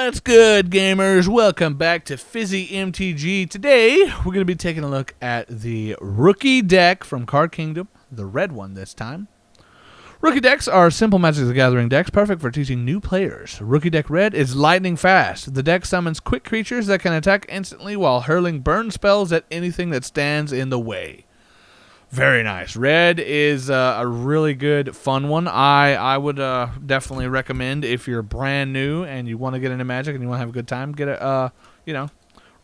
What's good, gamers? Welcome back to Fizzy MTG. Today, we're going to be taking a look at the rookie deck from Card Kingdom, the red one this time. Rookie decks are simple Magic the Gathering decks, perfect for teaching new players. Rookie deck red is lightning fast. The deck summons quick creatures that can attack instantly while hurling burn spells at anything that stands in the way. Very nice. Red is a really good, fun one. I would definitely recommend if you're brand new and you want to get into Magic and you want to have a good time, get a,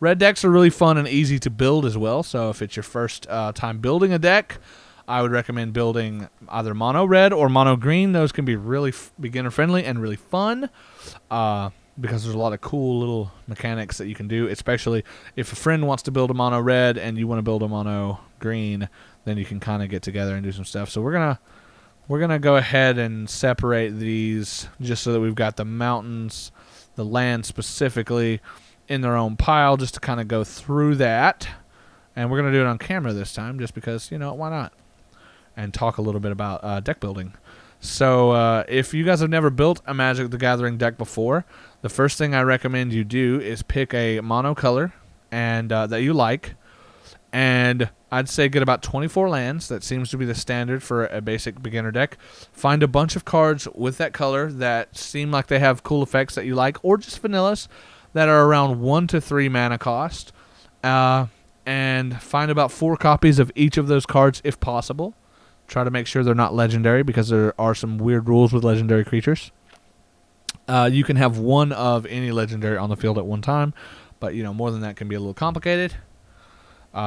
red decks are really fun and easy to build as well. So if it's your first time building a deck, I would recommend building either mono red or mono green. Those can be really beginner friendly and really fun because there's a lot of cool little mechanics that you can do, especially if a friend wants to build a mono red and you want to build a mono green. Then you can kind of get together and do some stuff. So we're gonna go ahead and separate these just so that we've got the mountains, the land specifically, in their own pile, just to kind of go through that. And we're gonna do it on camera this time, just because, you know, why not? And talk a little bit about deck building. So if you guys have never built a Magic the Gathering deck before, the first thing I recommend you do is pick a mono color and that you like. And I'd say get about 24 lands. That seems to be the standard for a basic beginner deck. Find a bunch of cards with that color that seem like they have cool effects that you like, or just vanillas that are around 1 to 3 mana cost. And find about 4 copies of each of those cards if possible. Try to make sure they're not legendary because there are some weird rules with legendary creatures. You can have one of any legendary on the field at one time, but more than that can be a little complicated.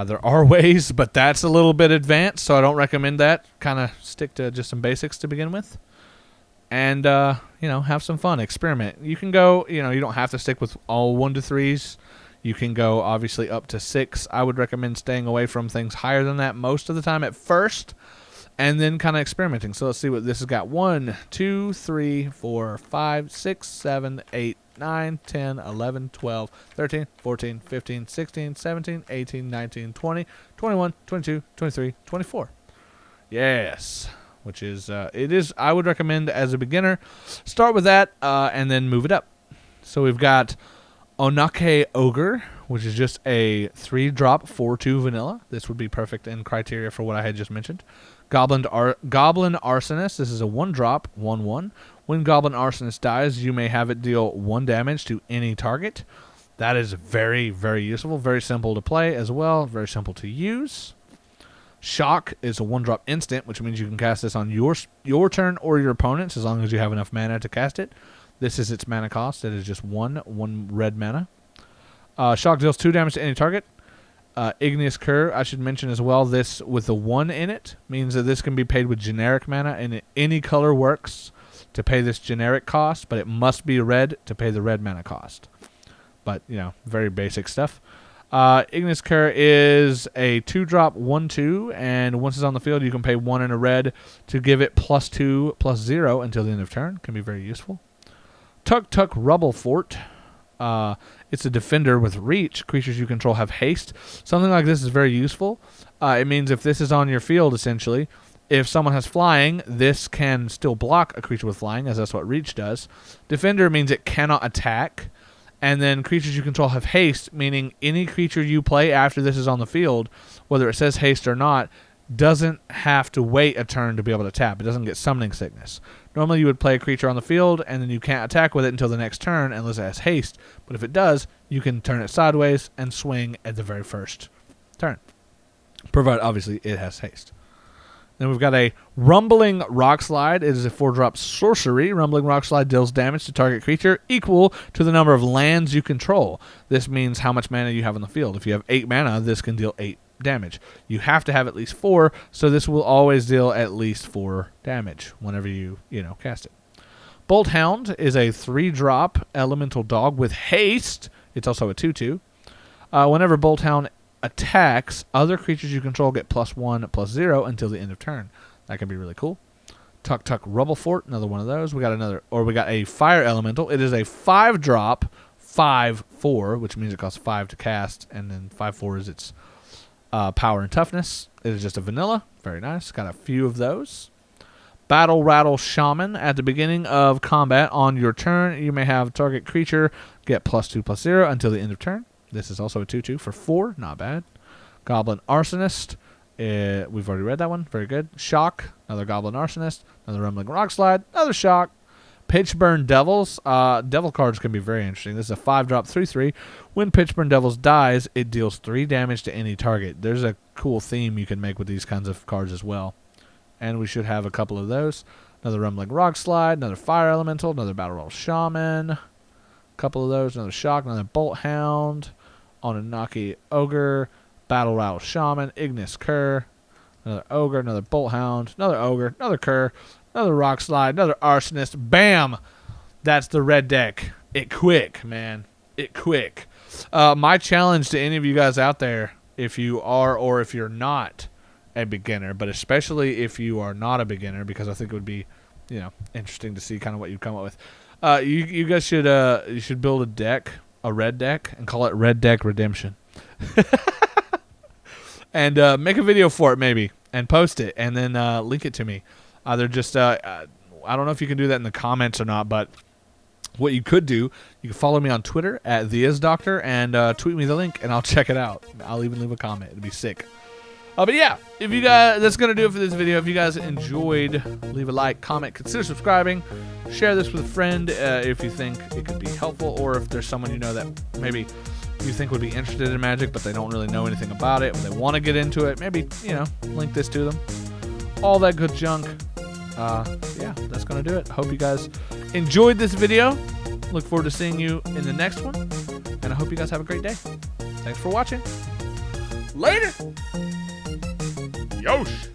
There are ways, but that's a little bit advanced, so I don't recommend that. Kind of stick to just some basics to begin with. And, have some fun. Experiment. You can go, you don't have to stick with all 1 to 3s. You can go, obviously, up to 6. I would recommend staying away from things higher than that most of the time at first, and then kind of experimenting. So let's see what this has got. 1, 2, 3, 4, 5, 6, 7, 8, 9, 10, 11, 12, 13, 14, 15, 16, 17, 18, 19, 20, 21, 22, 23, 24. Yes. Which is, I would recommend as a beginner, start with that and then move it up. So we've got Onake Ogre, which is just a 3-drop 4/2 vanilla. This would be perfect in criteria for what I had just mentioned. Goblin Arsonist. This is a 1-drop 1/1. When Goblin Arsonist dies, you may have it deal 1 damage to any target. That is very, very useful. Very simple to play as well. Very simple to use. Shock is a 1-drop instant, which means you can cast this on your turn or your opponent's as long as you have enough mana to cast it. This is its mana cost. It is just 1 red mana. Shock deals 2 damage to any target. Igneous Cur, I should mention as well, this with the 1 in it means that this can be paid with generic mana, and any color works to pay this generic cost, but it must be red to pay the red mana cost. But, very basic stuff. Igneous Cur is a 2-drop 1/2, and once it's on the field, you can pay 1 in a red to give it +2/+0 until the end of turn. Can be very useful. Tuk Tuk Rubble Fort. It's a defender with reach. Creatures you control have haste. Something like this is very useful. It means if this is on your field, essentially, if someone has flying, this can still block a creature with flying, as that's what reach does. Defender means it cannot attack. And then creatures you control have haste, meaning any creature you play after this is on the field, whether it says haste or not, doesn't have to wait a turn to be able to tap. It doesn't get summoning sickness. Normally you would play a creature on the field, and then you can't attack with it until the next turn unless it has haste. But if it does, you can turn it sideways and swing at the very first turn, provided obviously it has haste. Then we've got a Rumbling Rockslide. It is a 4-drop sorcery. Rumbling Rockslide deals damage to target creature equal to the number of lands you control. This means how much mana you have on the field. If you have 8 mana, this can deal 8 damage. You have to have at least 4, so this will always deal at least 4 damage whenever you cast it. Bolt Hound is a 3-drop elemental dog with haste. It's also a 2/2. Whenever Bolt Hound attacks, other creatures you control get +1/+0 until the end of turn. That can be really cool. Tuk Tuk Rubble Fort, another one of those. We got a Fire Elemental. It is a 5-drop 5/4, which means it costs 5 to cast, and then 5/4 is its power and toughness. It is just a vanilla. Very nice. Got a few of those. Battle Rattle Shaman. At the beginning of combat on your turn, you may have target creature get +2/+0 until the end of turn. This is also a 2/2 for 4. Not bad. Goblin Arsonist. We've already read that one. Very good. Shock. Another Goblin Arsonist. Another Rumbling Rock Slide. Another Shock. Pitchburn Devils. Devil cards can be very interesting. This is a 5-drop 3/3. When Pitchburn Devils dies, it deals 3 damage to any target. There's a cool theme you can make with these kinds of cards as well. And we should have a couple of those. Another Rumbling Rock Slide. Another Fire Elemental. Another Battle Roll Shaman. A couple of those. Another Shock. Another Bolt Hound. Onanaki Ogre. Battle Rattle Shaman. Ignis Cur. Another Ogre. Another Bolt Hound. Another Ogre. Another Cur. Another Rock Slide. Another Arsonist. Bam! That's the red deck. It quick, man. It quick. My challenge to any of you guys out there, if you are or if you're not a beginner, but especially if you are not a beginner, because I think it would be, interesting to see kind of what you come up with. You guys should build a deck, a red deck, and call it Red Deck Redemption. And make a video for it maybe, and post it, and then link it to me. Either just I don't know if you can do that in the comments or not, but what you could do, you can follow me on Twitter at TheIsDoctor and tweet me the link, and I'll check it out. I'll even leave a comment. It'd be sick. But yeah, if you guys, that's gonna do it for this video. If you guys enjoyed, leave a like, comment, consider subscribing, share this with a friend if you think it could be helpful, or if there's someone you know that maybe you think would be interested in Magic, but they don't really know anything about it, or they want to get into it. Maybe link this to them. All that good junk. Yeah, that's gonna do it. Hope you guys enjoyed this video. Look forward to seeing you in the next one, and I hope you guys have a great day. Thanks for watching. Later. Yosh.